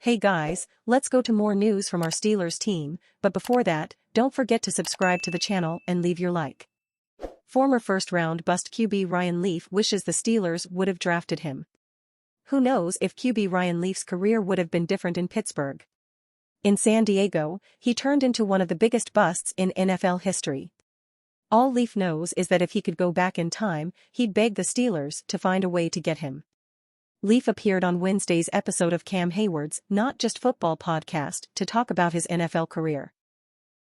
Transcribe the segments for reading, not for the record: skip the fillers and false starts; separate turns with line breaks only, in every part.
Hey guys, let's go to more news from our Steelers team, but before that, don't forget to subscribe to the channel and leave your like. Former first-round bust QB Ryan Leaf wishes the Steelers would have drafted him. Who knows if QB Ryan Leaf's career would have been different in Pittsburgh. In San Diego, he turned into one of the biggest busts in NFL history. All Leaf knows is that if he could go back in time, he'd beg the Steelers to find a way to get him. Leaf appeared on Wednesday's episode of Cam Hayward's Not Just Football podcast to talk about his NFL career.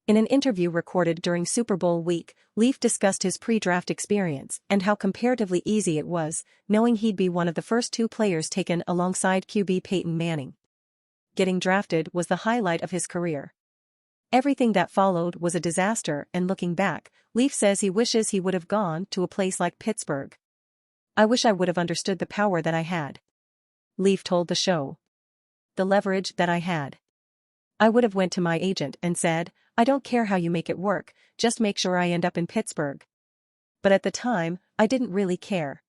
In an interview recorded during Super Bowl week, Leaf discussed his pre-draft experience and how comparatively easy it was, knowing he'd be one of the first two players taken alongside QB Peyton Manning. Getting drafted was the highlight of his career. Everything that followed was a disaster, and looking back, Leaf says he wishes he would have gone to a place like Pittsburgh. "I wish I would have understood the power that I had," Leaf told the show. "The leverage that I had. I would have went to my agent and said, I don't care how you make it work, just make sure I end up in Pittsburgh. But at the time, I didn't really care.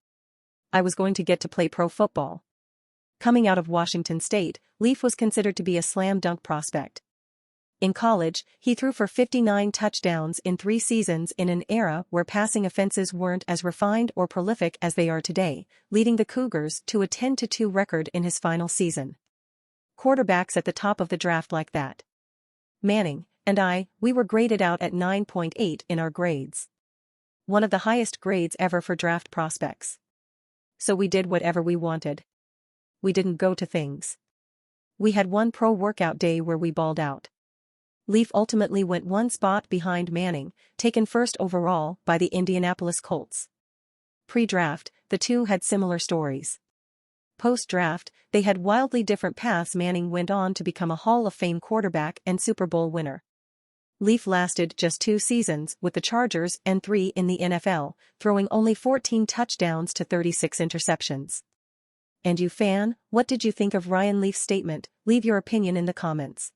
I was going to get to play pro football." Coming out of Washington State, Leaf was considered to be a slam dunk prospect. In college, he threw for 59 touchdowns in 3 seasons in an era where passing offenses weren't as refined or prolific as they are today, leading the Cougars to a 10-2 record in his final season. Quarterbacks at the top of the draft like that. Manning and we were graded out at 9.8 in our grades. One of the highest grades ever for draft prospects. So we did whatever we wanted. We didn't go to things. We had one pro workout day where we balled out. Leaf ultimately went one spot behind Manning, taken first overall by the Indianapolis Colts. Pre-draft, the two had similar stories. Post-draft, they had wildly different paths. Manning went on to become a Hall of Fame quarterback and Super Bowl winner. Leaf lasted just 2 seasons with the Chargers and 3 in the NFL, throwing only 14 touchdowns to 36 interceptions. And you fan, what did you think of Ryan Leaf's statement? Leave your opinion in the comments.